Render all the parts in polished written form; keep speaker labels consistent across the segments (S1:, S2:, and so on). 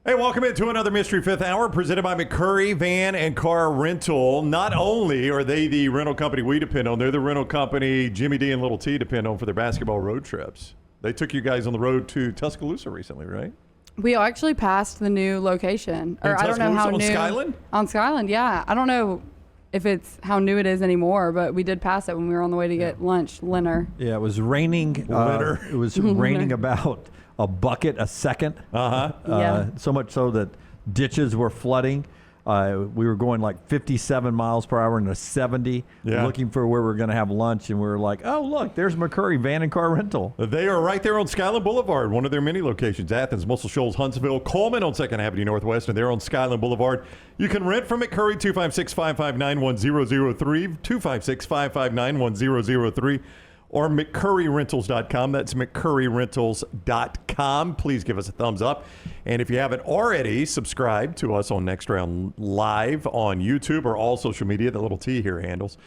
S1: Hey, welcome into another Mystery Fifth Hour presented by McCurry Van and Car Rental. Not only are they the rental company we depend on, they're the rental company Jimmy D and Little T depend on for their basketball road trips. They took you guys on the road to Tuscaloosa recently, right?
S2: We actually passed the new location. Or I don't know how
S1: on
S2: new.
S1: Skyland?
S2: On Skyland, yeah. I don't know if it's how new it is anymore, but we did pass it when we were on the way to get lunch, dinner.
S3: Yeah, it was raining. It was raining about a bucket a second. So much so that ditches were flooding. We were going like 57 miles per hour into 70, looking for where we were going to have lunch, and we were like, oh, look, there's McCurry Van and Car Rental.
S1: They are right there on Skyland Boulevard, one of their many locations. Athens, Muscle Shoals, Huntsville, Coleman on 2nd Avenue Northwest, and they're on Skyland Boulevard. You can rent from McCurry, 256-559-1003, 256-559-1003, or McCurryRentals.com. That's McCurryRentals.com. Please give us a thumbs up. And if you haven't already, subscribe to us on Next Round Live on YouTube or all social media that Little T here handles.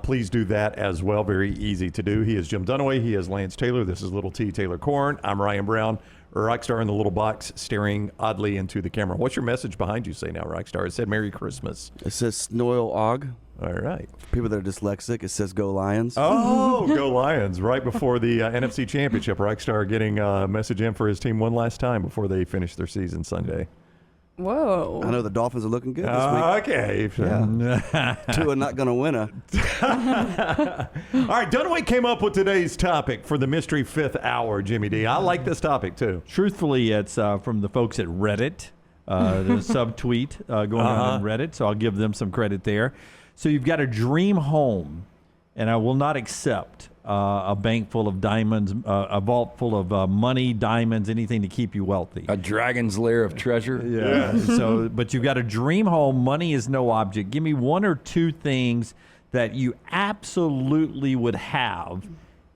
S1: Please do that as well. Very easy to do. He is Jim Dunaway. He is Lance Taylor. This is Little T, Taylor Corn. I'm Ryan Brown, Rockstar in the little box, staring oddly into the camera. What's your message behind you say now, Rockstar? It said Merry Christmas.
S4: It says Snoil Og.
S1: All right.
S4: For people that are dyslexic, it says Go Lions.
S1: Oh, go Lions. Right before the NFC Championship, Rockstar getting a message in for his team one last time before they finish their season Sunday.
S2: Whoa.
S4: I know the Dolphins are looking good this week.
S1: Okay.
S4: Tua not going to win
S1: All right, Dunaway came up with today's topic for the Mystery Fifth Hour, Jimmy D. I like this topic, too.
S3: Truthfully, it's from the folks at Reddit. There's a subtweet going on Reddit, so I'll give them some credit there. So you've got a dream home, and I will not accept a bank full of diamonds, a vault full of money, diamonds, anything to keep you wealthy.
S5: A dragon's lair of treasure.
S3: Yeah. But you've got a dream home. Money is no object. Give me one or two things that you absolutely would have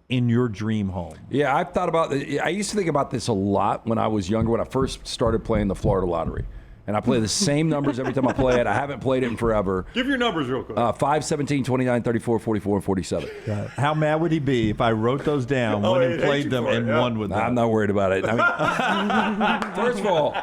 S3: in your dream home.
S5: Yeah, I've thought about it. I used to think about this a lot when I was younger, when I first started playing the Florida lottery. And I play the same numbers every time I play it. I haven't played it in forever.
S1: Give your numbers real quick.
S5: 5, 17, 29, 34, 44, and 47.
S3: How mad would he be if I wrote those down, went and played them, and won with them?
S5: I'm not worried about it. I mean, first of all,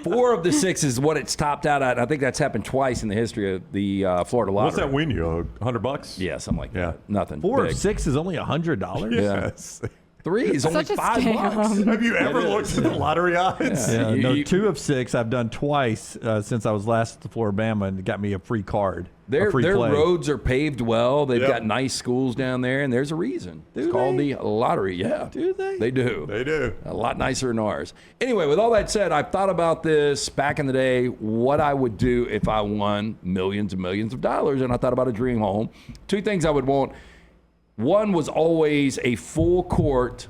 S5: 4 of the 6 is what it's topped out at. I think that's happened twice in the history of the Florida lottery.
S1: What's that win you? $100?
S5: Yeah, something like that. Nothing
S3: 4
S5: big.
S3: of 6 is only $100?
S1: Yes.
S5: 3 is only
S2: Such a
S5: $5.
S1: Have you ever looked at the lottery odds?
S3: Yeah, no, 2 of 6 I've done twice since I was last at Floribama, and it got me a free card.
S5: Their roads are paved well. They've got nice schools down there, and there's a reason. It's called the lottery. Yeah.
S3: Do they?
S5: They do.
S1: They do.
S5: A lot nicer than ours. Anyway, with all that said, I've thought about this back in the day, what I would do if I won millions and millions of dollars, and I thought about a dream home. 2 things I would want. One was always a full court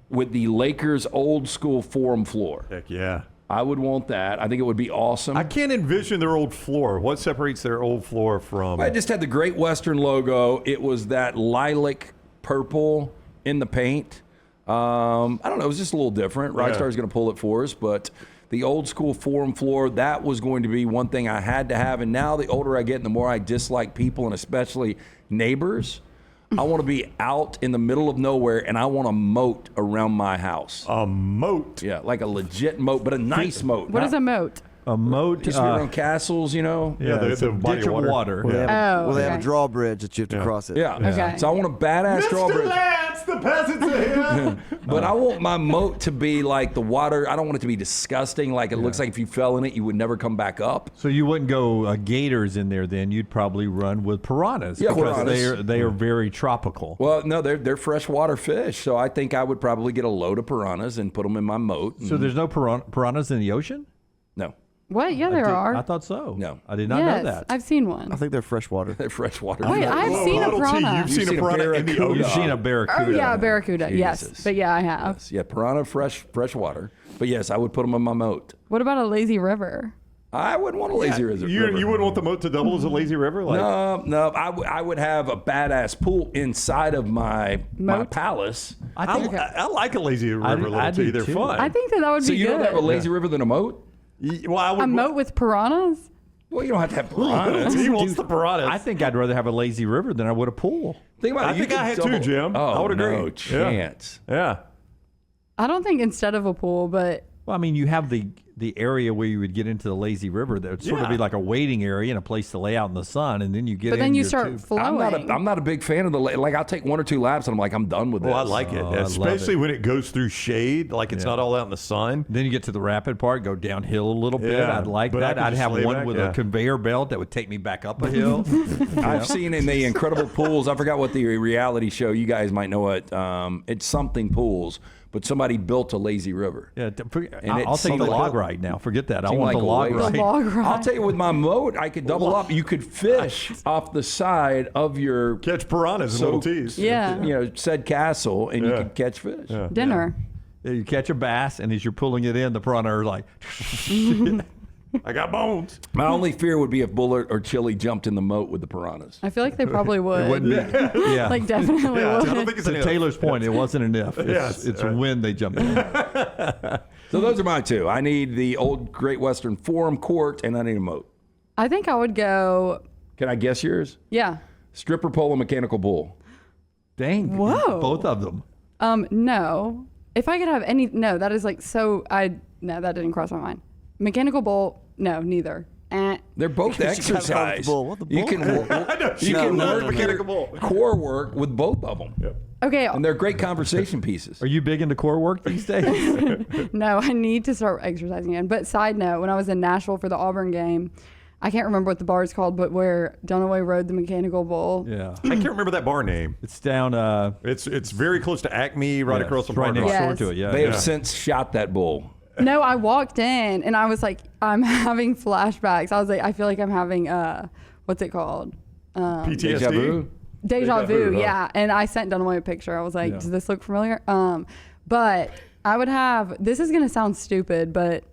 S5: with the Lakers' old school Forum floor.
S1: Heck yeah.
S5: I would want that. I think it would be awesome.
S1: I can't envision their old floor. What separates their old floor from...
S5: I just had the Great Western logo. It was that lilac purple in the paint. I don't know. It was just a little different. Rockstar's going to pull it for us, but the old school Forum floor, that was going to be one thing I had to have. And now the older I get and the more I dislike people, and especially neighbors, I want to be out in the middle of nowhere, and I want a moat around my house.
S1: A moat?
S5: Yeah, like a legit moat, but a nice moat.
S2: What is a moat?
S3: A moat.
S5: Used to be around castles, you know?
S1: Yeah,
S3: it's a
S1: body
S3: ditch of water.
S4: They have
S2: okay.
S4: a drawbridge that you have to cross it.
S5: Yeah.
S2: Okay.
S5: So I want a badass drawbridge.
S1: Lance, the peasants are here.
S5: But I want my moat to be like the water. I don't want it to be disgusting. Like it looks like if you fell in it, you would never come back up.
S3: So you wouldn't go gators in there then. You'd probably run with piranhas.
S5: Yeah,
S3: because
S5: piranhas.
S3: they are very tropical.
S5: Well, no, they're freshwater fish. So I think I would probably get a load of piranhas and put them in my moat.
S3: So there's no piranhas in the ocean?
S5: No.
S2: What? Yeah, there are.
S3: I thought so.
S5: No.
S3: I did not
S2: yes,
S3: know that.
S2: I've seen one.
S4: I think they're freshwater.
S5: They're freshwater.
S2: Wait, I've seen a
S1: Little T,
S2: piranha.
S1: you've seen a piranha in the
S5: barracuda.
S1: ocean.
S3: You've seen a barracuda.
S2: Oh, yeah, a barracuda. Yes.
S5: Jesus.
S2: But yeah, I have.
S5: Yes. Yeah, piranha, freshwater. But yes, I would put them in my moat.
S2: What about a lazy river?
S5: I wouldn't want a lazy river.
S1: You wouldn't want the moat to double as a lazy river? Like,
S5: No. I would have a badass pool inside of my palace.
S1: I like a lazy river, Little
S3: I
S1: T.
S3: do
S1: They're
S3: too.
S1: fun.
S2: I think that would
S5: So
S2: be
S5: you
S2: good.
S5: don't have a lazy river than a moat?
S1: Well, I would,
S2: A moat with piranhas?
S5: Well, you don't have to have piranhas.
S1: He wants the piranhas.
S3: I think I'd rather have a lazy river than I would a pool.
S5: Think about it.
S1: I
S5: you
S1: think
S5: could
S1: I had
S5: double-
S1: too, Jim.
S5: Oh,
S1: I would agree.
S5: No chance.
S1: Yeah.
S2: I don't think instead of a pool, but
S3: Well, I mean, you have the the area where you would get into the lazy river. That would sort of be like a waiting area and a place to lay out in the sun, and then you get.
S2: But then you
S3: your
S2: start
S3: tube.
S2: flowing.
S5: I'm not a big fan of the like. I'll take 1 or 2 laps and I'm like, I'm done with this.
S1: Oh, I like it,
S3: I love
S1: especially
S3: it.
S1: when it goes through shade, like it's not all out in the sun.
S3: Then you get to the rapid part, go downhill a little bit.
S1: Yeah,
S3: I'd like
S1: but I
S3: that.
S1: could
S3: I'd
S1: just
S3: have
S1: lay
S3: one
S1: back,
S3: with
S1: yeah.
S3: a conveyor belt that would take me back up a hill.
S5: I've seen in the incredible pools. I forgot what the reality show. You guys might know it. It's something pools, but somebody built a lazy river.
S3: Yeah,
S5: And
S3: I'll
S5: it's
S3: take the
S5: something
S3: log
S5: like-
S3: ride now. Forget that. I
S5: Seemed
S3: want
S5: like
S3: the
S5: a
S3: log
S5: waste.
S3: ride.
S2: The log ride.
S5: I'll tell you, with my moat, I could double up. You could fish off the side of your
S1: Catch piranhas and little tees.
S2: Yeah.
S5: said castle, and you
S1: Yeah.
S5: could catch fish.
S1: Yeah.
S2: Dinner.
S3: You catch a bass, and as you're pulling it in, the piranha are like,
S1: I got bones.
S5: My only fear would be if Bullard or Chili jumped in the moat with the piranhas.
S2: I feel like they probably would.
S3: wouldn't be. Yeah.
S2: Like definitely
S1: Yeah, I
S2: would.
S1: don't think it's
S3: To
S1: an if.
S3: Taylor's point, it wasn't an if. It's when they jump in.
S5: So those are my 2. I need the old Great Western Forum court, and I need a moat.
S2: I think I would go.
S5: Can I guess yours?
S2: Yeah.
S5: Stripper pole and mechanical bull.
S3: Dang.
S2: Whoa.
S3: Both of them.
S2: No. If I could have any, no, that is like so. No, that didn't cross my mind. Mechanical bull. No, neither.
S5: They're both exercise.
S4: bull. What the
S5: You
S4: bull?
S5: can work, you
S4: No,
S5: can
S4: no,
S5: work
S4: no, no.
S1: Mechanical bull.
S5: core work with both of them.
S2: Okay.
S5: And they're great conversation pieces.
S3: Are you big into core work these days?
S2: No, I need to start exercising again. But side note, when I was in Nashville for the Auburn game, I can't remember what the bar is called, but where Dunaway rode the mechanical bull.
S3: Yeah.
S1: I can't remember that bar name.
S3: It's down.
S1: It's very close to Acme, right
S3: yeah,
S1: across from
S3: right
S1: Hard
S3: next
S1: Rock.
S2: Yeah.
S3: door to it. Yeah.
S5: They
S3: yeah.
S5: have since shot that bull.
S2: No, I walked in and I was like, I'm having flashbacks. I was like, I feel like I'm having what's it called?
S1: PTSD.
S5: Deja vu.
S2: Deja vu,
S1: huh?
S2: yeah. And I sent Dunaway a picture. I was like,
S3: Yeah.
S2: does this look familiar? But I would have, this is going to sound stupid, but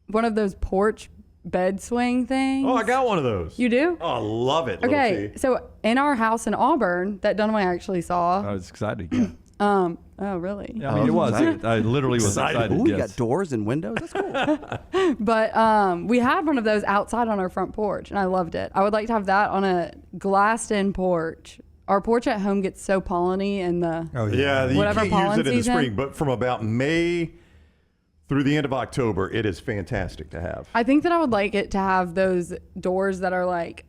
S2: one of those porch bed swing things.
S1: Oh, I got one of those.
S2: You do?
S1: Oh, I love it. little
S2: Okay,
S1: T.
S2: so in our house in Auburn that Dunaway actually
S3: I
S2: saw.
S3: was excited. Yeah.
S2: Oh, really?
S3: I mean, it was.
S4: excited.
S3: I literally was excited.
S4: Ooh, you
S3: yes.
S4: got doors and windows. That's cool.
S2: But we had one of those outside on our front porch, and I loved it. I would like to have that on a glassed-in porch. Our porch at home gets so polleny in the.
S3: Oh,
S1: Yeah, you
S2: Whatever
S1: can't use
S2: pollen
S1: it in the
S2: season.
S1: spring, but from about May through the end of October, it is fantastic to have.
S2: I think that I would like it to have those doors that are like,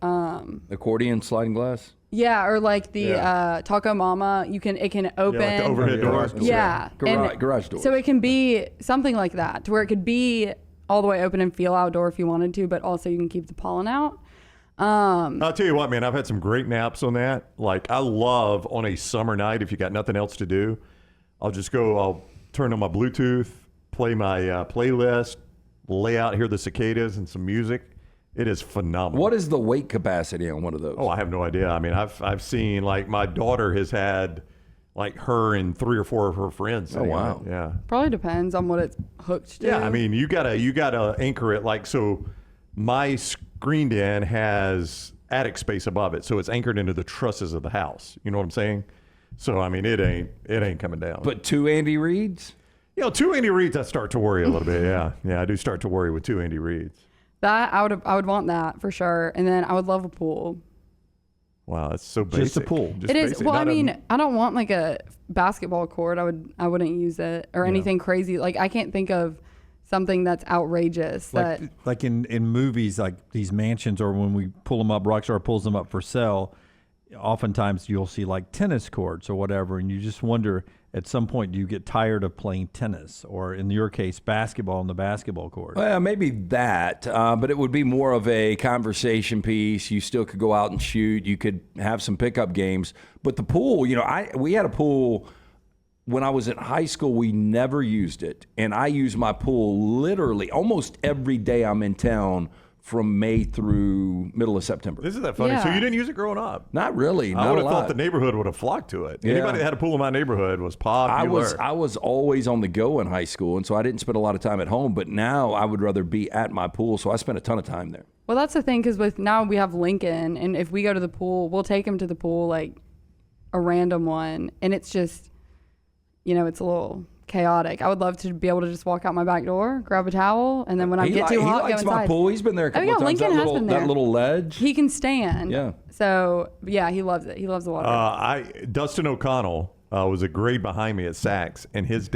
S5: Accordion sliding glass.
S2: yeah, or like the
S1: Yeah.
S2: Taco Mama. It can open.
S1: Yeah, like the overhead
S3: Yeah.
S1: doors.
S2: Yeah,
S5: Garage doors.
S2: So it can be something like that, to where it could be all the way open and feel outdoor if you wanted to, but also you can keep the pollen out.
S1: I'll tell you what, man, I've had some great naps on that. Like, I love on a summer night, if you got nothing else to do, I'll turn on my Bluetooth, play my playlist, lay out, hear the cicadas and some music. It is phenomenal.
S5: What is the weight capacity on one of those?
S1: Oh, I have no idea. I mean, I've seen, like, my daughter has had, like, her and 3 or 4 of her friends.
S5: Oh, wow.
S1: Yeah.
S2: Probably depends on what it's hooked to.
S1: Yeah, I mean, you gotta anchor it, like, so my screened in has attic space above it, so it's anchored into the trusses of the house. You know what I'm saying? So I mean, it ain't coming down.
S5: But 2 Andy Reeds?
S1: 2 Andy Reeds, I start to worry a little bit. Yeah, I do start to worry with 2 Andy Reeds.
S2: That I would want that for sure, and then I would love a pool.
S1: Wow, that's so basic.
S3: Just a pool.
S1: Just
S2: It is.
S1: basic.
S2: Well, I
S1: Not a-
S2: mean, I don't want like a basketball court. I wouldn't use it or anything crazy. Like I can't think of something that's outrageous.
S3: Like in movies, like these mansions, or when we pull them up, Rockstar pulls them up for sale. Oftentimes you'll see like tennis courts or whatever, and you just wonder at some point, do you get tired of playing tennis, or in your case, basketball on the basketball court?
S5: Well, maybe that, but it would be more of a conversation piece. You still could go out and shoot. You could have some pickup games. But the pool, we had a pool when I was in high school. We never used it, and I use my pool literally almost every day I'm in town from May through middle of September.
S1: Isn't that funny? So
S2: Yeah.
S1: you didn't use it growing up?
S5: Not really.
S1: I
S5: Not
S1: would
S5: a
S1: have thought
S5: lot.
S1: the neighborhood would have flocked to it.
S5: Yeah.
S1: Anybody that had a pool in my neighborhood was popular.
S5: I was always on the go in high school, and so I didn't spend a lot of time at home. But now I would rather be at my pool, so I spend a ton of time there.
S2: well, that's the thing, because with now we have Lincoln, and if we go to the pool, we'll take him to the pool like a random one, and it's just, it's a little chaotic. I would love to be able to just walk out my back door, grab a towel, and then when I get too hot,
S5: he likes
S2: go
S5: my
S2: inside.
S5: pool. He's been there a couple
S2: yeah,
S5: of times.
S2: Lincoln has been there.
S5: That little ledge.
S2: He can stand.
S5: Yeah.
S2: So yeah, he loves it. He loves the water.
S1: Dustin O'Connell was a grade behind me at Saks, and his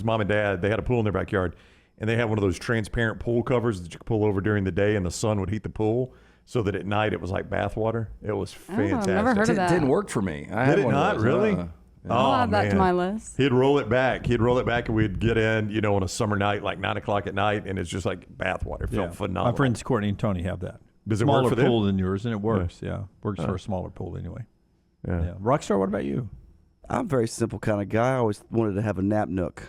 S1: mom and dad, they had a pool in their backyard, and they had one of those transparent pool covers that you could pull over during the day, and the sun would heat the pool, so that at night it was like bath water. It was fantastic.
S2: I've never heard of
S5: It
S2: that.
S5: didn't work for me. I
S1: Did
S5: had
S1: it
S5: one of
S1: not
S5: those.
S1: really?
S2: I'll add that to
S1: man.
S2: my list.
S1: He'd roll it back, and we'd get in, on a summer night, like 9 o'clock at night, and it's just like bath water. It felt phenomenal.
S3: My friends Courtney and Tony have that.
S1: Does it
S3: smaller
S1: work for them?
S3: pool than yours, and it works. Yeah, works for a smaller pool anyway.
S1: Yeah.
S3: Rockstar, what about you?
S4: I'm a very simple kind of guy. I always wanted to have a nap nook.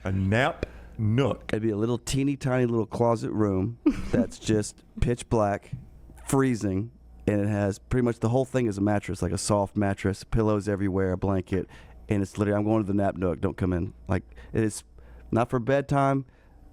S1: A nap nook.
S4: It'd be a little teeny tiny little closet room that's just pitch black, freezing, and it has pretty much the whole thing is a mattress, like a soft mattress, pillows everywhere, a blanket, and it's literally, I'm going to the nap nook, don't come in. Like, it is not for bedtime,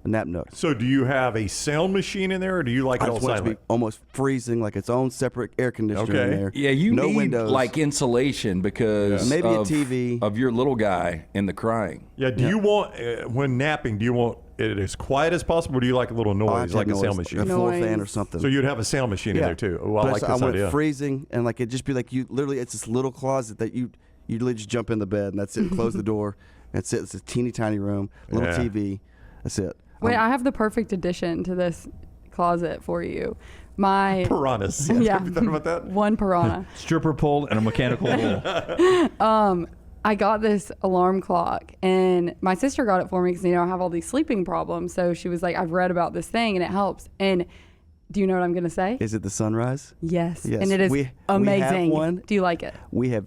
S4: a nap nook.
S1: So do you have a sound machine in there, or do you like
S4: I
S1: it all
S4: just want it to be
S1: silent?
S4: almost freezing, like its own separate air conditioner in
S1: Okay.
S4: there.
S5: Yeah, you
S4: no
S5: need
S4: windows.
S5: like insulation because
S4: Maybe a
S5: of,
S4: TV.
S5: of your little guy and the crying.
S1: Yeah, do you want, when napping, do you want it as quiet as possible, or do you like a little
S4: Oh, I
S1: noise,
S4: have
S1: like a
S4: noise,
S1: sound
S4: a
S1: machine?
S4: floor fan or
S2: Noise.
S4: something.
S1: So you'd have a sound machine in there too. Oh, I
S4: But
S1: like
S4: I
S1: this
S4: want
S1: idea.
S4: it freezing, and like it'd just be like it's this little closet that you literally just jump in the bed, and that's it. Close the door. That's it. It's a teeny tiny room, little
S1: Yeah.
S4: TV. That's it.
S2: Wait, I have the perfect addition to this closet for you. My
S1: Piranhas.
S2: Yeah.
S1: Have you thought about that?
S2: one piranha.
S3: Stripper pole and a mechanical bull.
S2: I got this alarm clock, and my sister got it for me because I have all these sleeping problems. So she was like, "I've read about this thing, and it helps." And do you know what I'm gonna say?
S4: Is it the sunrise?
S2: Yes,
S4: Yes.
S2: and it is
S4: We have
S2: amazing.
S4: one.
S2: Do you like it?
S4: We have.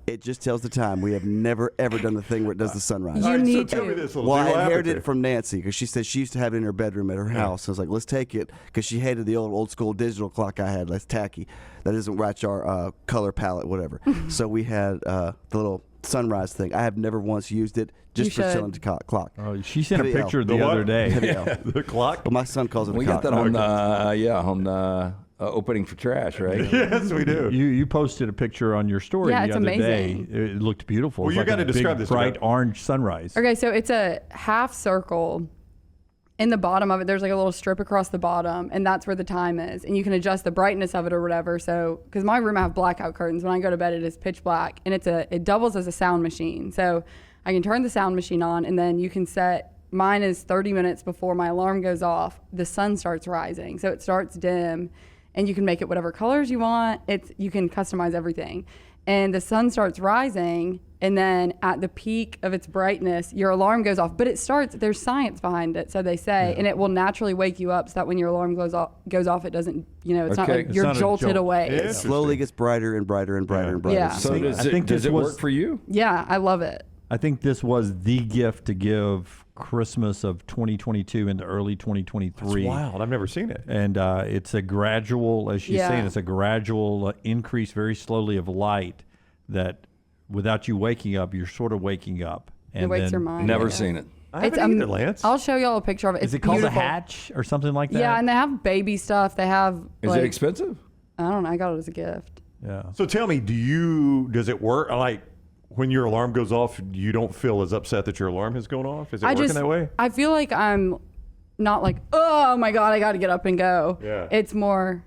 S4: It just tells the time. We have never ever done the thing where it does the sunrise.
S2: You
S1: All right,
S2: need
S1: so tell me
S2: to.
S1: this. Little
S4: Well, I
S1: deal. What
S4: inherited
S1: happened
S4: it from Nancy because she said she used to have it in her bedroom at her house. I was like, let's take it because she hated the old school digital clock I had. That's tacky. That doesn't match our color palette, whatever. So we had the little sunrise thing. I have never once used it just
S2: You
S4: for
S2: should.
S4: selling the clock.
S3: Oh, she sent a
S4: Video.
S3: picture
S1: The
S3: the
S1: what?
S3: other day.
S4: Video.
S1: The clock?
S4: But my son calls it
S5: We
S4: a
S5: got
S4: cock.
S5: that on opening for trash, right?
S1: Yes, we do.
S3: You posted a picture on your story
S2: Yeah,
S3: the
S2: it's
S3: other
S2: amazing.
S3: day. It looked beautiful.
S1: Well,
S3: It's
S1: you
S3: like
S1: gotta
S3: a big,
S1: describe this to
S3: bright
S1: me.
S3: orange sunrise.
S2: Okay, so it's a half circle. In the bottom of it, there's like a little strip across the bottom, and that's where the time is. And you can adjust the brightness of it or whatever. So, because my room I have blackout curtains. When I go to bed, it is pitch black, and it doubles as a sound machine. So I can turn the sound machine on, and then you can set. Mine is 30 minutes before my alarm goes off. The sun starts rising, so it starts dim, and you can make it whatever colors you want. You can customize everything, and the sun starts rising. And then at the peak of its brightness, your alarm goes off. But there's science behind it, so they say, and it will naturally wake you up so that when your alarm goes off, it doesn't, it's not
S5: Okay.
S2: like
S5: It's
S2: you're
S3: not a
S2: jolted
S3: jolt.
S2: away.
S1: Yeah.
S4: It slowly gets brighter and brighter and brighter and brighter.
S2: Yeah.
S5: So does
S3: I think
S5: does
S3: this
S5: it
S3: was-
S5: work for you?
S2: Yeah, I love it.
S3: I think this was the gift to give Christmas of 2022 into early 2023.
S1: It's wild. I've never seen it.
S3: And it's a gradual, as she's
S2: Yeah.
S3: saying, it's a gradual increase very slowly of light that without you waking up, you're sort of waking up. And
S2: It wakes
S3: then-
S2: your mind.
S5: Never
S2: yeah.
S5: seen it.
S1: I haven't either, Lance.
S2: I'll show y'all a picture of it.
S3: Is
S2: It's
S3: it called
S2: beautiful.
S3: a hatch or something like that?
S2: Yeah, and they have baby stuff. They have.
S5: Is
S2: like,
S5: it expensive?
S2: I don't know. I got it as a gift.
S3: Yeah.
S1: So tell me, does it work? Like when your alarm goes off, you don't feel as upset that your alarm has gone off? Is it working that way?
S2: I feel like I'm not like, oh my God, I got to get up and go.
S1: Yeah.
S2: It's more.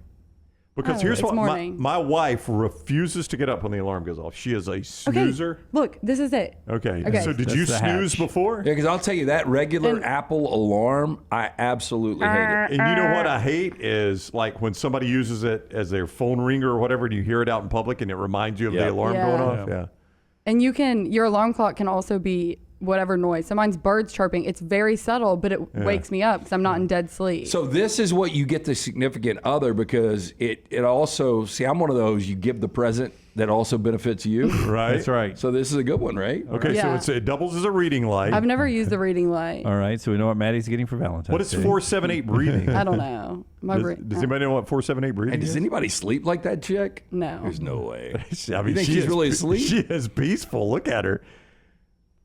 S1: Because
S2: Oh,
S1: here's
S2: it's
S1: what
S2: morning.
S1: my wife refuses to get up when the alarm goes off. She is a
S2: Okay.
S1: snoozer.
S2: Look, this is it.
S1: Okay.
S2: Okay.
S1: So did
S3: That's
S1: you
S3: the
S1: snooze
S3: hatch.
S1: before?
S5: Yeah, because I'll tell you that regular
S2: And-
S5: Apple alarm, I absolutely hate it.
S1: And you know what I hate is like when somebody uses it as their phone ringer or whatever, and you hear it out in public, and it reminds you of
S5: Yeah.
S1: the alarm
S2: Yeah.
S1: going off. Yeah.
S2: And your alarm clock can also be whatever noise. So mine's birds chirping. It's very subtle, but it wakes me up because I'm not in dead sleep.
S5: So this is what you get the significant other because it also, see, I'm one of those, you give the present that also benefits you.
S1: Right.
S3: That's right.
S5: So this is a good one, right?
S1: Okay.
S2: Yeah.
S1: So it doubles as a reading light.
S2: I've never used the reading light.
S3: All right. So we know what Maddie's getting for Valentine's
S1: What is
S3: Day.
S1: 478 breathing?
S2: I don't know. My
S1: Does anybody know what 478 breathing
S5: And does
S1: is?
S5: anybody sleep like that chick?
S2: No.
S5: There's no way.
S1: I mean,
S5: You think
S1: she
S5: she's
S1: is-
S5: really asleep?
S1: She is peaceful. Look at her.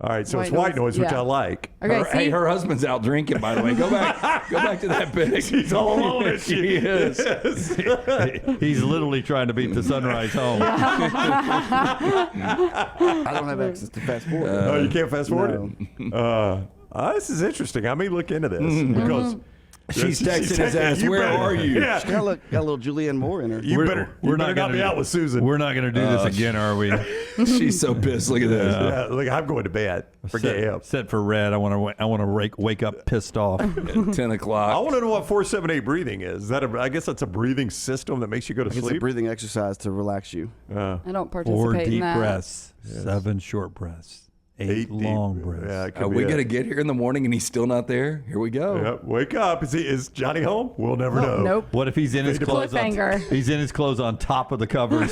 S1: All right, so it's
S2: White
S1: white noise,
S2: noise,
S1: which
S2: yeah.
S1: I like.
S2: Okay,
S5: Hey,
S2: see?
S5: her husband's out drinking, by the way. Go back to that pic.
S1: She's all alone. Is
S5: She
S1: she?
S5: is.
S3: He's literally trying to beat the sunrise home.
S4: I don't have access to fast forward.
S1: Oh, you can't fast forward it? This is interesting. I may look into this because
S5: She's texting his ass,
S1: You
S5: where
S1: better-
S5: are you?
S1: Yeah.
S4: Got a little Julianne Moore in her.
S1: You better not be out with Susan.
S3: We're not going to do this again, are we?
S5: She's so pissed. Look at this.
S1: Yeah, look, I'm going to bed. Forget him.
S3: Set for red. I want to wake up pissed off.
S5: At 10 o'clock.
S1: I want to know what 4-7-8 breathing is. I guess that's a breathing system that makes you go to
S4: It's a
S1: sleep.
S4: breathing exercise to relax you.
S2: I don't
S3: 4
S2: participate in
S3: deep
S2: that.
S3: breaths, 7 short breaths, 8 long
S1: deep.
S3: breaths.
S1: Yeah, it could
S5: Are
S1: be
S5: we
S1: it.
S5: going to get here in the morning and he's still not there? Here we go.
S1: Yep. Wake up. Is Johnny home? We'll never know.
S2: Nope.
S3: What if he's in his clothes?
S2: Cliffhanger.
S3: He's in his clothes on top of the covers.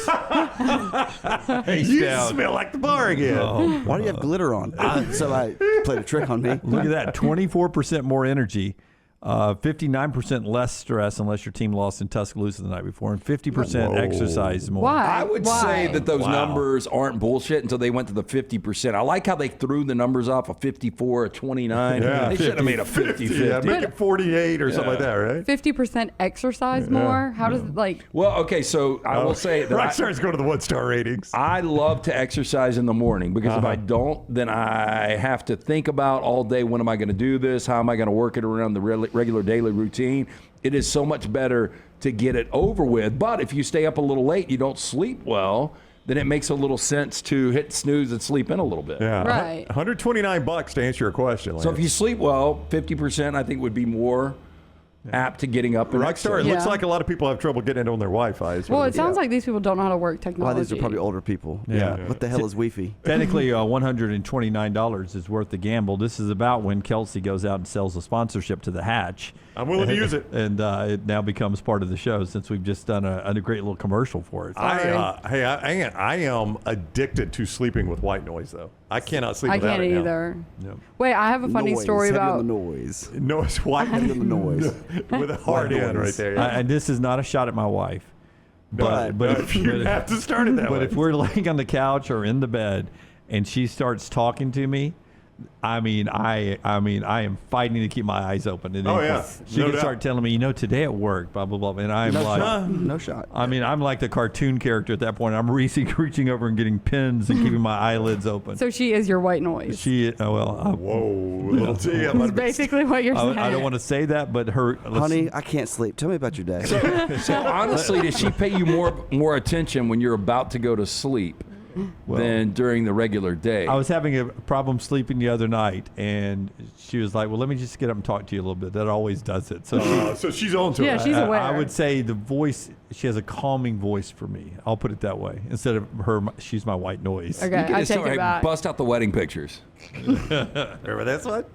S3: Face
S1: You
S3: down.
S1: smell like the bar again.
S3: Oh,
S4: Why do you have glitter on? So I played a trick on me.
S3: look at that! 24% more energy, 59% less stress unless your team lost in Tuscaloosa the night before, and 50% exercise more.
S2: Why?
S5: I would
S2: Why?
S5: say that those
S1: Wow.
S5: numbers aren't bullshit until they went to the 50%. I like how they threw the numbers off a 54, a 29.
S1: Yeah.
S5: They should have made a 50-50.
S1: Yeah, make it 48 or something like that, right?
S2: 50% exercise more? How does like?
S5: Well, okay, so I will say that
S1: Rockstar's going to the 1-star ratings.
S5: I love to exercise in the morning because if I don't, then I have to think about all day, when am I going to do this? How am I going to work it around the regular daily routine? It is so much better to get it over with. But if you stay up a little late, you don't sleep well, then it makes a little sense to hit snooze and sleep in a little bit.
S1: Yeah.
S2: Right.
S1: $129 to answer your question, Lance.
S5: So if you sleep well, 50% I think would be more apt to getting up and
S1: Rockstar, it
S2: Yeah.
S1: looks like a lot of people have trouble getting on their Wi-Fi. is what
S2: Well,
S1: it
S2: it sounds
S1: is.
S2: like these people don't know how to work
S4: A lot
S2: technology.
S4: of these are probably older people.
S3: Yeah.
S4: What the hell is Wi-Fi?
S3: Technically, $129 is worth the gamble. This is about when Kelsey goes out and sells a sponsorship to the Hatch.
S1: I'm willing to use it.
S3: And it now becomes part of the show since we've just done a great little commercial for it.
S1: I am addicted to sleeping with white noise, though. I cannot sleep
S2: I
S1: without
S2: can't
S1: it now.
S2: either.
S3: Yep.
S2: Wait, I have a funny
S4: Noise.
S2: story
S4: Heavy
S2: about.
S4: on the noise.
S1: No, it's white
S4: Heavy on the noise.
S1: with a hard
S4: White
S1: end right
S4: noise.
S1: there. Yeah.
S3: And this is not a shot at my wife. But
S1: you have to start it that way.
S3: But if we're laying on the couch or in the bed and she starts talking to me, I mean, I am fighting to keep my eyes open. And
S1: Oh,
S3: then
S1: yeah.
S3: she
S1: No
S3: can
S1: doubt.
S3: start telling me, today at work, blah blah blah, and I'm
S4: No
S3: like,
S4: shot. No shot.
S3: I mean, I'm like the cartoon character at that point. I'm reaching over and getting pins and keeping my eyelids open.
S2: So she is your white noise.
S1: Whoa, little T. I'm
S2: It's
S1: gonna be-
S2: basically what you're saying.
S3: I don't want to say that, but her
S4: Honey, I can't sleep. Tell me about your day.
S5: So honestly, does she pay you more attention when you're about to go to sleep than during the regular day?
S3: I was having a problem sleeping the other night, and she was like, "Well, let me just get up and talk to you a little bit." That always does it. So
S1: so she's on to
S2: Yeah,
S1: it.
S2: she's aware.
S3: I would say the voice. She has a calming voice for me. I'll put it that way. Instead of her, she's my white noise.
S2: Okay, I take it back.
S5: Bust out the wedding pictures.
S1: Remember this one?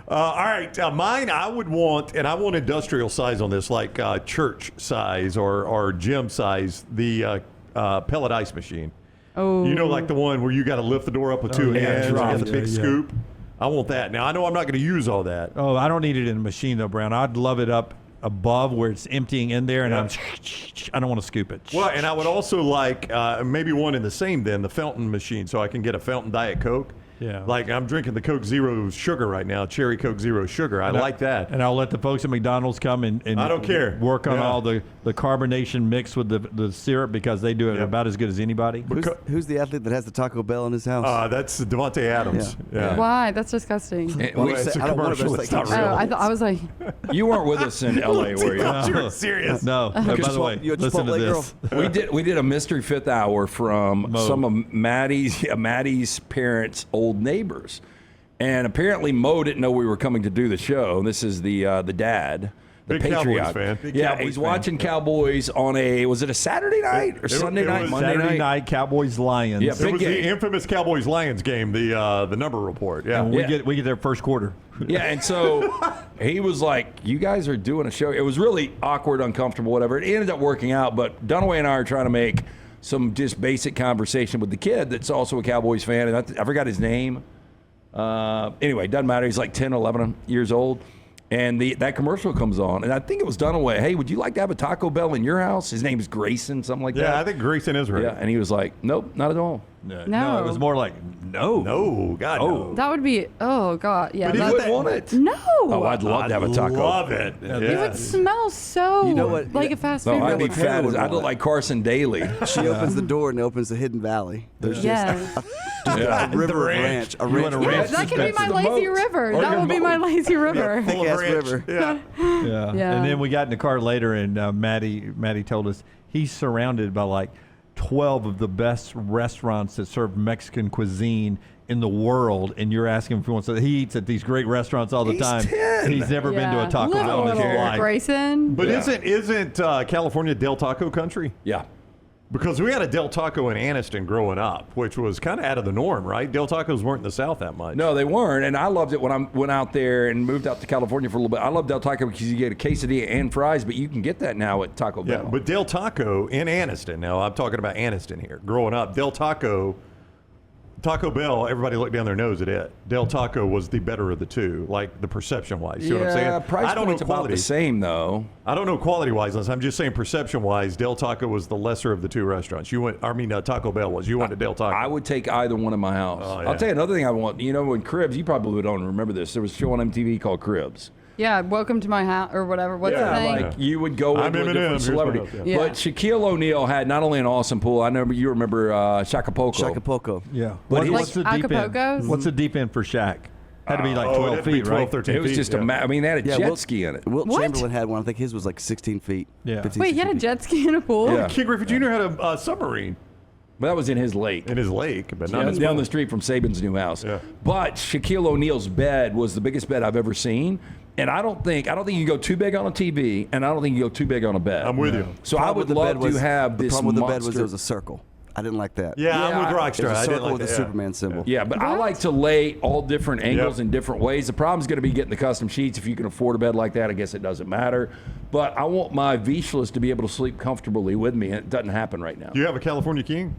S1: All right, mine I would want, and I want industrial size on this, like church size or gym size, the pellet ice machine.
S2: Oh,
S1: You know, like the one where you got to lift the door up with two
S3: yeah,
S1: hands, and
S3: right.
S1: get the big
S3: Yeah.
S1: scoop. I want that. Now, I know I'm not going to use all that.
S3: Oh, I don't need it in a machine though, Brown. I'd love it up above where it's emptying in there, and I don't want to scoop it.
S1: Well, and I would also like maybe one in the same then, the fountain machine, so I can get a fountain Diet Coke.
S3: Yeah.
S1: Like I'm drinking the Coke Zero Sugar right now, Cherry Coke Zero Sugar. I like that.
S3: And I'll let the folks at McDonald's come and
S1: I don't care.
S3: work on
S1: Yeah.
S3: all the carbonation mixed with the syrup because they do it
S1: Yeah.
S3: about as good as anybody.
S4: Who's the athlete that has the Taco Bell in his house?
S1: That's Devontae Adams. Yeah.
S2: why? That's disgusting.
S1: Well,
S5: We-
S1: it's a
S4: I don't want to
S1: commercial.
S4: be
S1: It's not
S4: like-
S1: real.
S2: I was like,
S5: You weren't with us in LA, were you?
S1: You were serious.
S3: No. By the way,
S4: you a
S3: listen to
S4: Chipotle
S3: this.
S5: We did a mystery fifth hour from
S3: Mo.
S5: some of Maddie's parents' old neighbors, and apparently Mo didn't know we were coming to do the show. This is the dad, the
S1: Big Cowboys
S5: patriot
S1: fan. Big
S5: Yeah,
S1: Cowboys
S5: he's
S1: fan.
S5: watching Cowboys on was it a Saturday night or Sunday
S1: it
S5: night,
S1: was
S5: Monday
S3: Saturday
S5: night?
S3: night, Cowboys Lions.
S5: Yeah,
S1: It
S5: big
S1: was
S5: game.
S1: the infamous Cowboys Lions game, the number report. Yeah.
S3: And
S5: Yeah.
S3: we get their first quarter.
S5: Yeah, and so he was like, "You guys are doing a show." It was really awkward, uncomfortable, whatever. It ended up working out, but Dunaway and I are trying to make some just basic conversation with the kid that's also a Cowboys fan, and I forgot his name. Anyway, doesn't matter. He's like 10, 11 years old. And that commercial comes on, and I think it was Dunaway. Hey, would you like to have a Taco Bell in your house? His name's Grayson, something like that.
S1: Yeah, I think Grayson is right.
S5: Yeah, and he was like, "Nope, not at all."
S2: No.
S3: It was more like no.
S1: No, God, no.
S2: That would be. Oh God, yeah.
S1: But
S5: You
S1: isn't
S5: wouldn't want it.
S2: No.
S5: Oh, I'd love to have a taco.
S1: Love it.
S2: It would smell so
S4: You know what?
S2: like a fast
S5: No,
S2: food
S5: I'd be
S2: restaurant.
S5: fat.
S4: would
S5: I'd look
S4: want.
S5: like Carson Daly.
S4: She opens the door and opens the hidden valley. There's
S2: Yes.
S5: Yeah.
S4: a river
S1: ranch.
S4: ranch. A ranch.
S3: want a
S4: with
S3: ranch?
S2: Yes, that could be
S5: That's
S2: my
S5: the
S2: lazy
S5: moat.
S2: river.
S5: Or
S2: That
S5: your
S2: would be my
S5: moat.
S2: lazy river.
S4: Thick ass
S1: ranch.
S4: river.
S1: Yeah.
S3: Yeah.
S2: Yeah.
S3: And then we got in the car later, and Maddie told us he's surrounded by like 12 of the best restaurants that serve Mexican cuisine in the world, and you're asking him if he wants to. He eats at these great restaurants all the
S5: He's
S3: time.
S5: 10.
S3: He's never been to a Taco
S2: Live
S3: Bell in his
S2: little,
S3: life.
S2: Grayson.
S1: But
S5: Yeah.
S1: isn't California Del Taco country?
S5: Yeah.
S1: Because we had a Del Taco in Anniston growing up, which was kind of out of the norm, right? Del Tacos weren't in the South that much.
S5: No, they weren't, and I loved it when I went out there and moved out to California for a little bit. I love Del Taco because you get a quesadilla and fries, but you can get that now at Taco
S1: Yeah,
S5: Bell.
S1: but Del Taco in Anniston, now I'm talking about Anniston here. Growing up, Taco Bell, everybody looked down their nose at it. Del Taco was the better of the two, like the perception-wise. See what I'm saying?
S5: Price
S1: I don't know
S5: point's about
S1: quality.
S5: the same though.
S1: I don't know quality-wise. I'm just saying perception-wise, Del Taco was the lesser of the two restaurants. Taco Bell was. You went to Del Taco.
S5: I would take either one in my house.
S1: Oh, yeah.
S5: I'll tell you another thing I want. You know, when Cribs, you probably don't remember this. There was a show on MTV called Cribs.
S2: Yeah, welcome to my house or whatever. What's the thing?
S5: like you would go
S1: I'm
S5: into a
S1: Eminem,
S5: different
S1: here's my
S5: celebrity.
S1: house,
S2: yeah.
S5: But Shaquille O'Neal had not only an awesome pool. I know you remember Shacapulco.
S4: Shacapulco.
S3: Yeah.
S5: But
S3: What's the deep
S2: Acapulcos?
S3: end? What's the deep end for Shaq? Had to be like 12
S1: it'd be
S3: feet,
S1: 12,
S3: right?
S1: 13
S5: It was
S1: feet,
S5: just
S1: yeah.
S5: I mean, they had a
S4: Yeah,
S5: jet ski in it.
S4: Wilt
S2: What?
S4: Chamberlain had one. I think his was like 16 feet.
S3: Yeah.
S4: 15,
S2: Wait, you had a
S4: 16 feet.
S2: jet ski in a pool?
S5: Yeah.
S1: King Griffith Jr. had a submarine
S5: But that was in his lake.
S1: in his lake, but not
S5: Yeah,
S1: his
S5: down the street from Saban's new house.
S1: Yeah.
S5: But Shaquille O'Neal's bed was the biggest bed I've ever seen. And I don't think you can go too big on a TV, and I don't think you go too big on a bed.
S1: I'm with you.
S5: So I
S4: Problem
S5: would
S4: with the
S5: love
S4: bed was-
S5: to have this
S4: The problem with the bed was
S5: monster-
S4: there was a circle. I didn't like that.
S1: Yeah,
S5: Yeah,
S1: I'm with
S5: I-
S1: Rockstar.
S4: There's a
S1: I
S4: circle
S1: didn't like
S4: with a
S1: that,
S4: Superman symbol.
S5: Yeah, but I
S2: What?
S5: like to lay all different angles
S1: Yep.
S5: in different ways. The problem's going to be getting the custom sheets. If you can afford a bed like that, I guess it doesn't matter. But I want my Vishless to be able to sleep comfortably with me, and it doesn't happen right now.
S1: Do you have a California King?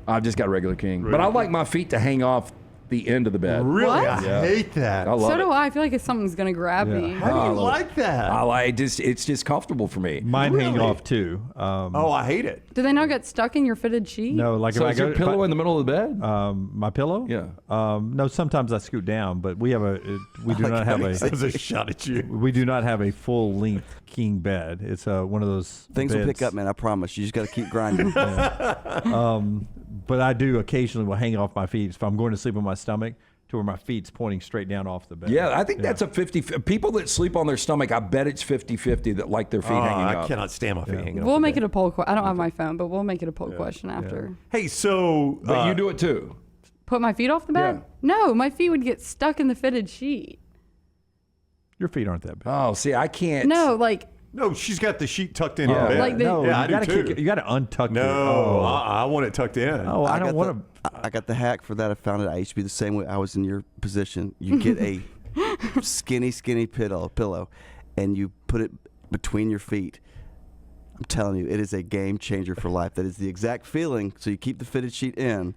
S5: I've just got a regular king. But I
S1: Regular
S5: like my feet to hang off the end of the bed.
S1: Really?
S2: What?
S1: I
S5: Yeah.
S1: hate that.
S5: I love
S2: So
S5: it.
S2: do I. I feel like if something's gonna grab me.
S1: How do you like that?
S5: I like it's just comfortable for me.
S3: Mine hang
S1: Really?
S3: off too.
S1: Oh, I hate it.
S2: Do they not get stuck in your fitted sheet?
S3: No, like
S5: So
S3: if I
S5: is
S3: go
S5: your pillow in the middle of the bed?
S3: my pillow?
S5: Yeah.
S3: No, sometimes I scoot down, but we do not have
S1: That was a shot at you.
S3: we do not have a full length king bed. It's one of those
S4: Things will
S3: beds.
S4: pick up, man. I promise. You just got to keep grinding.
S3: But I do occasionally will hang off my feet if I'm going to sleep on my stomach to where my feet's pointing straight down off the bed.
S5: Yeah, I think that's a 50. People that sleep on their stomach, I bet it's 50-50 that like their feet hanging
S1: I
S5: up.
S1: cannot stand my feet hanging
S2: We'll
S1: off
S2: make
S1: the
S2: it a poll. I don't have my phone, but we'll make it a poll question after.
S1: bed. Hey, so
S5: But you do it too.
S2: Put my feet off the bed?
S5: Yeah.
S2: No, my feet would get stuck in the fitted sheet.
S3: Your feet aren't that bad.
S5: Oh, see, I can't.
S2: No, like
S1: no, she's got the sheet tucked in
S5: Yeah.
S1: her bed.
S2: Like the-
S3: no,
S1: yeah, I
S3: you
S1: do
S3: gotta
S1: too.
S3: you gotta untuck
S1: No,
S3: your
S1: I want it tucked in.
S3: Oh, I don't want to.
S4: I got the hack for that. I found it. I used to be the same way. I was in your position. You get a skinny pillow, and you put it between your feet. I'm telling you, it is a game changer for life. That is the exact feeling. So you keep the fitted sheet in,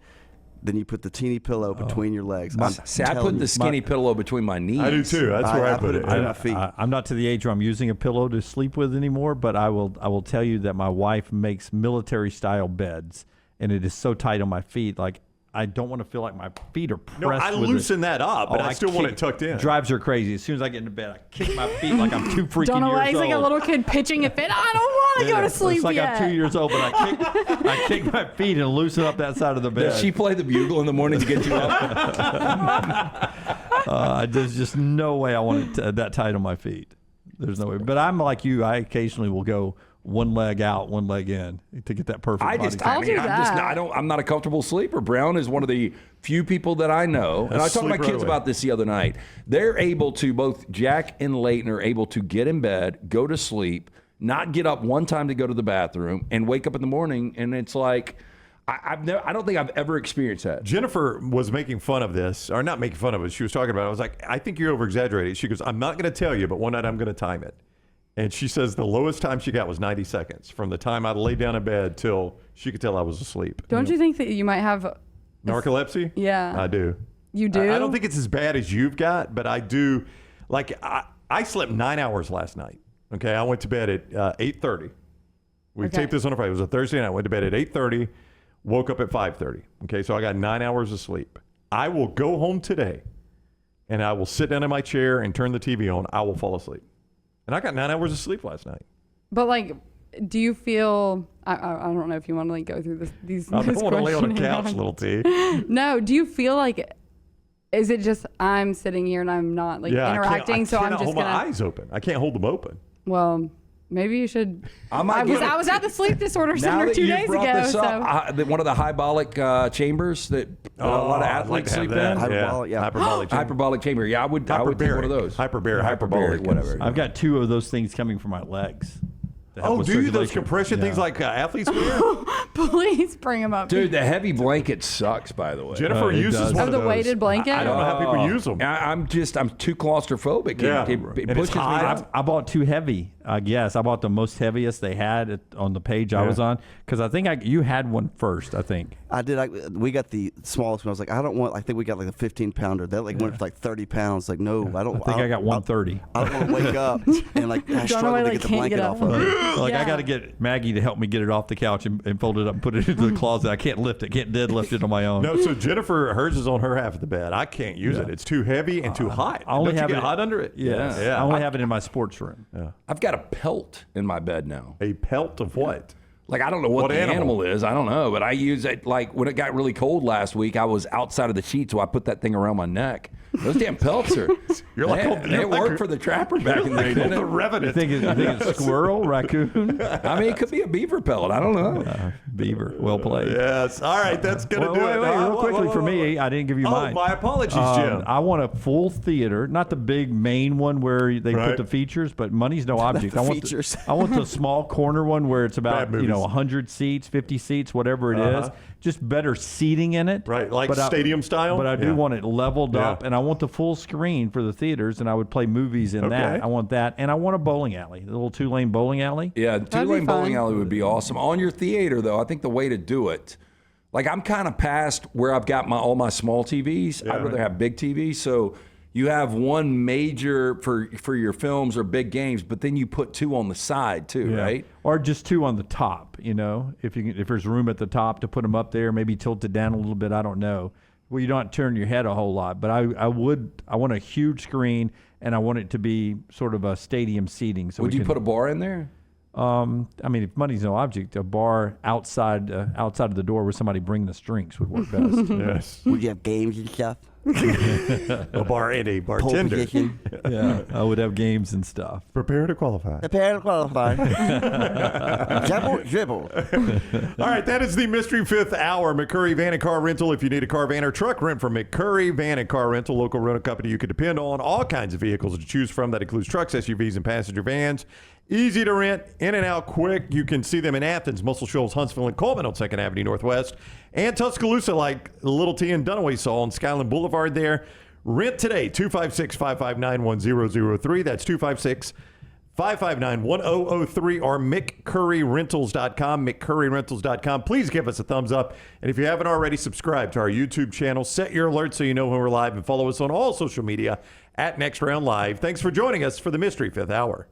S4: then you put the teeny pillow between your legs. I'm
S5: See, I
S4: telling
S5: put the
S4: you.
S5: skinny pillow between my knees.
S1: I do too. That's where I put it.
S4: between my feet.
S3: I'm not to the age where I'm using a pillow to sleep with anymore, but I will tell you that my wife makes military style beds, and it is so tight on my feet. Like I don't want to feel like my feet are pressed.
S1: No, I
S3: with
S1: loosen that up, but I still want it tucked in.
S3: Drives her crazy. As soon as I get into bed, I kick my feet like I'm 2 freaking
S2: don't know why
S3: years
S2: he's like a
S3: old.
S2: little kid pitching a fit. I don't want to go to sleep
S3: It's like
S2: yet.
S3: I'm 2 years old, but I kick my feet and loosen up that side of the bed.
S5: Does she play the bugle in the morning to get you up?
S3: There's just no way I want it that tight on my feet. There's no way. But I'm like you. I occasionally will go one leg out, one leg in to get that perfect body.
S2: I'll do that.
S5: I'm not a comfortable sleeper. Brown is one of the few people that I know, and I talked to my
S1: Sleep right
S5: kids
S1: away.
S5: about this the other night. They're able to, both Jack and Leighton are able to get in bed, go to sleep, not get up one time to go to the bathroom, and wake up in the morning, and it's like, I don't think I've ever experienced that.
S1: Jennifer was making fun of this, or not making fun of it. She was talking about it. I was like, I think you're over exaggerating. She goes, I'm not going to tell you, but one night I'm going to time it. And she says the lowest time she got was 90 seconds from the time I laid down in bed till she could tell I was asleep.
S2: Don't you think that you might have?
S1: Narcolepsy?
S2: Yeah.
S1: I do.
S2: You do?
S1: I don't think it's as bad as you've got, but I do. Like, I slept 9 hours last night. Okay, I went to bed at 8:30. We
S2: Okay.
S1: taped this on a Friday. It was a Thursday night. I went to bed at 8:30. woke up at 5:30. Okay, so I got 9 hours of sleep. I will go home today, and I will sit down in my chair and turn the TV on. I will fall asleep. And I got 9 hours of sleep last night.
S2: But like, do you feel? I don't know if you want to like go through these.
S1: I don't want to lay on a
S2: questioning
S1: couch,
S2: answers.
S1: little T.
S2: No, do you feel like? Is it just I'm sitting here and I'm not like interacting? So I'm
S1: cannot
S2: just
S1: hold
S2: gonna.
S1: my eyes open. I can't hold them open.
S2: Well, maybe you should.
S5: I
S2: was at the sleep disorder
S5: now
S2: center
S5: that
S2: 2
S5: you
S2: days
S5: brought
S2: ago.
S5: this
S2: So.
S5: up, one of the hyperbolic chambers that a lot of
S1: I'd like
S5: athletes
S1: to have
S5: sleep
S1: that.
S5: in.
S4: Hyperbolic, yeah.
S1: Hyperbolic chamber.
S5: Hyperbolic chamber. Yeah, I would take one of those.
S1: Hyperbaric,
S5: whatever.
S3: I've got 2 of those things coming from my legs. to help
S1: Oh,
S3: with
S1: do you? Those
S3: circulation.
S1: compression things
S3: Yeah.
S1: like athletes wear?
S2: Please bring them up.
S5: Dude, the heavy blanket sucks, by the way.
S1: Jennifer
S3: it
S1: uses
S3: does.
S1: one
S2: Of
S1: of
S2: the
S1: those.
S2: weighted blanket?
S1: I don't know how people use them.
S5: I'm too claustrophobic.
S1: Yeah.
S5: It
S1: And it's
S5: pushes me
S1: hot.
S5: down.
S3: I bought too heavy. I guess I bought the most heaviest they had on the page I was on because I think you had one first. I think
S4: I did. We got the smallest one. I was like, I don't want. I think we got like a 15-pounder. That like went for like 30 pounds. Like, no, I don't.
S3: I think I got 130.
S4: I don't want to wake up and like I struggle
S2: away
S4: to
S2: like
S4: get the
S2: can't
S4: blanket
S2: get
S4: off
S2: up.
S4: of it.
S3: Like I
S2: Yeah.
S3: got to get Maggie to help me get it off the couch and fold it up and put it into the closet. I can't lift it. Can't deadlift it on my own.
S1: No, so Jennifer, hers is on her half of the bed. I can't use it. It's too heavy and too hot.
S3: I only
S1: Don't
S3: have
S1: you get
S3: it-
S1: hot under it?
S3: Yes.
S1: Yeah.
S3: I only have it in my sports room.
S5: I've got a pelt in my bed now.
S1: A pelt of what?
S5: Like, I don't know what the animal is. I don't know. But I use it, like, when it got really cold last week, I was outside of the sheet, so I put that thing around my neck. Those damn pelts are.
S1: You're like
S5: they worked for the trapper back in the day, didn't
S1: The
S5: it?
S1: Revenant.
S3: You think it's squirrel, raccoon,
S5: I mean, it could be a beaver pellet. I don't know.
S3: beaver? Well played.
S1: Yes. All right, that's going to
S3: Wait,
S1: do
S3: wait,
S1: it.
S3: wait,
S1: Whoa,
S3: real
S1: whoa,
S3: quickly
S1: whoa,
S3: for
S1: whoa,
S3: me,
S1: whoa.
S3: I didn't give you
S1: Oh,
S3: mine.
S1: my apologies, Jim.
S3: I want a full theater, not the big main one where they
S1: Right.
S3: put the features, but money's no object.
S4: the
S3: I want
S4: features.
S3: I want the small corner one where it's about
S1: Bad movies.
S3: 100 seats, 50 seats, whatever it is. Just better seating in it.
S1: Right, like
S3: But
S1: stadium style?
S3: But I do
S1: Yeah.
S3: want it leveled
S1: Yeah.
S3: up, and I want the full screen for the theaters, and I would play movies in that.
S1: Okay.
S3: I want that, and I want a bowling alley, a little 2-lane bowling alley.
S5: Yeah,
S2: be
S5: two-lane bowling
S2: fun.
S5: alley would be awesome. On your theater, though, I think the way to do it, like, I'm kind of past where I've got all my small TVs. I'd rather have big TVs. So you have one major for your films or big games, but then you put two on the side too, right?
S3: Or just 2 on the top, if there's room at the top to put them up there, maybe tilt it down a little bit. I don't know. Well, you don't turn your head a whole lot, but I want a huge screen, and I want it to be sort of a stadium seating. So
S5: Would you put a bar in there?
S3: I mean, if money's no object, a bar outside of the door where somebody bring the drinks would work best.
S1: Yes.
S4: Would you have games and stuff?
S1: A bar and a
S4: Pole
S1: bartender.
S4: position.
S3: Yeah, I would have games and stuff.
S1: Prepare to qualify.
S4: Prepare to qualify. Dribble.
S1: All right, that is the Mystery Fifth Hour. McCurry Van and Car Rental. If you need a car, van, or truck, rent from McCurry Van and Car Rental, local rental company you can depend on. All kinds of vehicles to choose from. That includes trucks, SUVs, and passenger vans. Easy to rent, in and out quick. You can see them in Athens, Muscle Shoals, Huntsville, and Coleman on 2nd Avenue Northwest. And Tuscaloosa, like Little T and Dunaway saw on Skyland Boulevard there. Rent today, 256-559-1003. That's 256-559-1003 or McCurryRentals.com, McCurryRentals.com. Please give us a thumbs up. And if you haven't already, subscribe to our YouTube channel. Set your alerts so you know when we're live, and follow us on all social media at Next Round Live. Thanks for joining us for the Mystery Fifth Hour.